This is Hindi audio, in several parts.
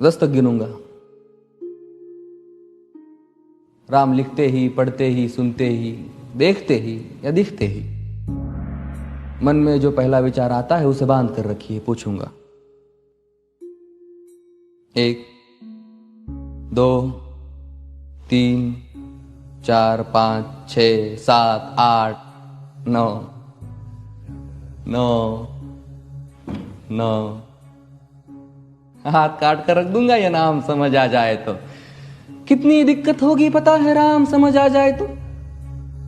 10 तक गिनूंगा। राम लिखते ही, पढ़ते ही, सुनते ही, देखते ही या दिखते ही मन में जो पहला विचार आता है उसे बांध कर रखिए। पूछूंगा 1 2 3 4 5 6 7 8 9 9 9 हाथ काट कर रख दूंगा ये नाम समझ आ जाए तो। कितनी दिक्कत होगी पता है राम समझ आ जाए तो।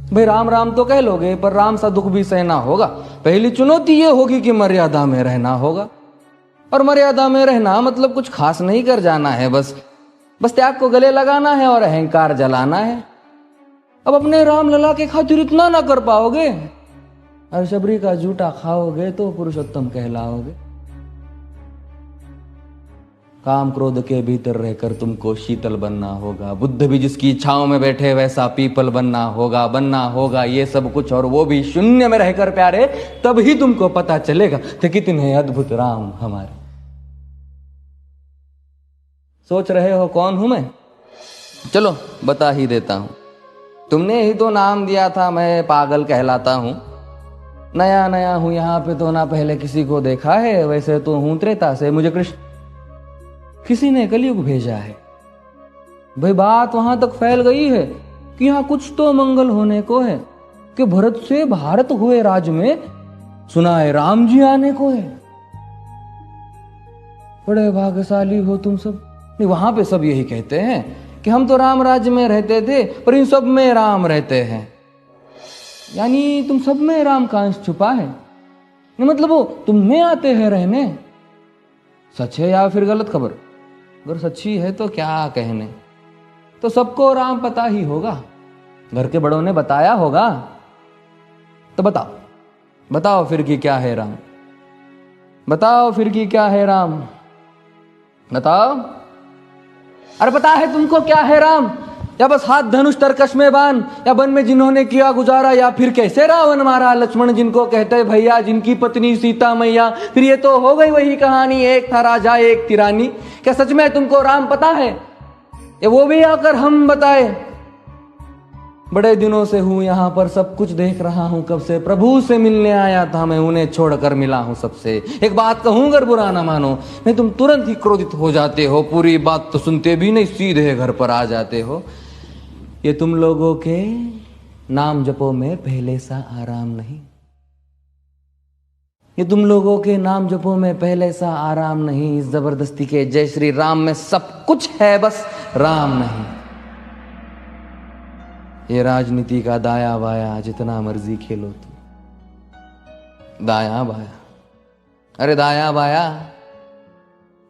भाई राम राम तो कह लोगे पर राम सा दुख भी सहना होगा। पहली चुनौती ये होगी कि मर्यादा में रहना होगा। और मर्यादा में रहना मतलब कुछ खास नहीं कर जाना है, बस त्याग को गले लगाना है और अहंकार जलाना है। अब अपने राम लला के खातिर इतना ना कर पाओगे और शबरी का जूठा खाओगे तो पुरुषोत्तम कहलाओगे। काम क्रोध के भीतर रहकर तुमको शीतल बनना होगा। बुद्ध भी जिसकी इच्छाओं में बैठे वैसा पीपल बनना होगा ये सब कुछ, और वो भी शून्य में रहकर प्यारे। तब ही तुमको पता चलेगा कि कितने अद्भुत राम हमारे। सोच रहे हो कौन हूं मैं? चलो बता ही देता हूं। तुमने ही तो नाम दिया था मैं पागल कहलाता हूं। नया नया हूं यहां पे तो ना पहले किसी को देखा है। वैसे तो हूं त्रेता से, मुझे कृष्ण किसी ने कलयुग भेजा है। भाई बात वहां तक फैल गई है कि यहां कुछ तो मंगल होने को है कि भरत से भारत हुए राज में सुना है राम जी आने को है। बड़े भाग्यशाली हो तुम सब। नहीं, वहां पे सब यही कहते हैं कि हम तो राम राज्य में रहते थे पर इन सब में राम रहते हैं। यानी तुम सब में राम का अंश छुपा है। मतलब वो तुम में आते हैं रहने। सच है या फिर गलत खबर? अगर सच्ची है तो क्या कहने। तो सबको राम पता ही होगा, घर के बड़ों ने बताया होगा। तो बताओ फिर कि क्या है राम। बताओ फिर कि क्या है राम। बताओ। अरे पता है तुमको क्या है राम? या बस हाथ धनुष तरकश में बांध, या वन में जिन्होंने किया गुजारा, या फिर कैसे रावण मारा लक्ष्मण जिनको कहते भैया, जिनकी पत्नी सीता मैया। फिर ये तो हो गई वही कहानी, एक था राजा एक थी रानी। क्या सच में तुमको राम पता है? या वो भी आकर हम बताए? बड़े दिनों से हूं यहां पर, सब कुछ देख रहा हूं कब से। प्रभु से मिलने आया था मैं, उन्हें छोड़कर मिला हूं सबसे। एक बात कहूं अगर बुरा ना मानो, नहीं तुम तुरंत ही क्रोधित हो जाते हो। पूरी बात तो सुनते भी नहीं, सीधे घर पर आ जाते हो। ये तुम लोगों के नाम जपो में पहले सा आराम नहीं। ये तुम लोगों के नाम जपो में पहले सा आराम नहीं। इस जबरदस्ती के जय श्री राम में सब कुछ है, बस राम नहीं। ये राजनीति का दाया बाया जितना मर्जी खेलो तुम। दाया बाया, अरे दाया बाया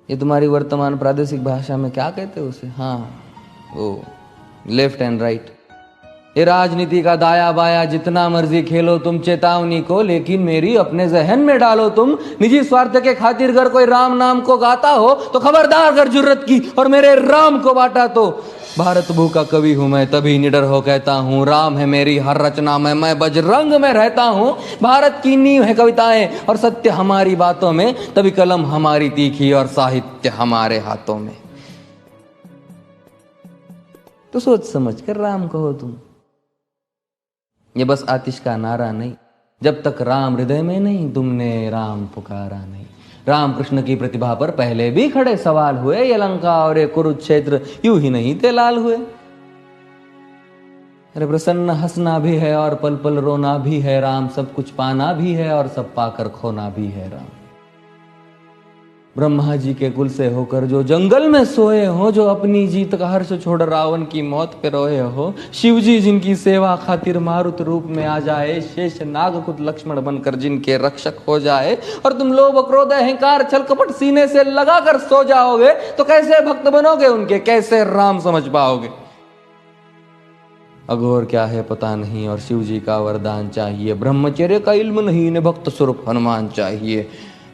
ये तुम्हारी वर्तमान प्रादेशिक भाषा में क्या कहते हो उसे? हाँ वो लेफ्ट एंड राइट। ये राजनीति का दाया बाया जितना मर्जी खेलो तुम चेतावनी को, लेकिन मेरी अपने जहन में डालो तुम। निजी स्वार्थ के खातिर अगर कोई राम नाम को गाता हो तो खबरदार अगर जुर्रत की और मेरे राम को बांटा तो। भारत भू का कवि हूं मैं, तभी निडर हो कहता हूं राम है मेरी हर रचना में। मैं बजरंग में रहता हूं, भारत की नींव है कविताएं और सत्य हमारी बातों में। तभी कलम हमारी तीखी और साहित्य हमारे हाथों में। तो सोच समझ कर राम कहो तुम। ये बस आतिश का नारा नहीं, जब तक राम हृदय में नहीं तुमने राम पुकारा नहीं। राम कृष्ण की प्रतिभा पर पहले भी खड़े सवाल हुए। ये लंका और ये कुरुक्षेत्र यूं ही नहीं थे लाल हुए। अरे प्रसन्न हंसना भी है और पल पल रोना भी है राम। सब कुछ पाना भी है और सब पाकर खोना भी है राम। ब्रह्मा जी के कुल से होकर जो जंगल में सोए हो, जो अपनी जीत का हर्ष छोड़ रावण की मौत पे रोए हो। शिव जी जिनकी सेवा खातिर मारुत रूप में आ जाए। शेष नाग खुद लक्ष्मण बनकर जिनके रक्षक हो जाए। और तुम लोभ क्रोध अहंकार छल कपट सीने से लगाकर सो जाओगे तो कैसे भक्त बनोगे उनके, कैसे राम समझ पाओगे? अघोर क्या है पता नहीं और शिव जी का वरदान चाहिए। ब्रह्मचर्य का इल्म नहीं, इन्हें भक्त स्वरूप हनुमान चाहिए।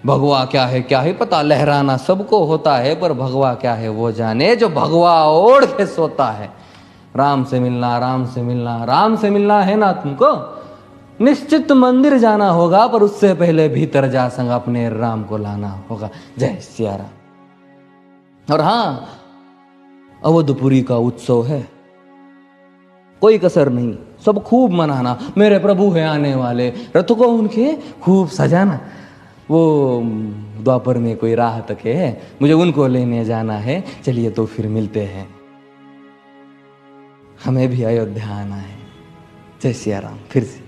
भगवा क्या है पता, लहराना सबको होता है पर भगवा क्या है वो जाने जो भगवा ओढ़ के सोता है। राम से मिलना, राम से मिलना, राम से मिलना है ना तुमको? निश्चित मंदिर जाना होगा पर उससे पहले भीतर जा संग अपने राम को लाना होगा। जय सिया राम। और हाँ, अवधपुरी का उत्सव है, कोई कसर नहीं, सब खूब मनाना। मेरे प्रभु है आने वाले, रथ को उनके खूब सजाना। वो द्वापर में कोई राह तक है, मुझे उनको लेने जाना है। चलिए तो फिर मिलते हैं, हमें भी अयोध्या आना है। जय सिया राम। फिर से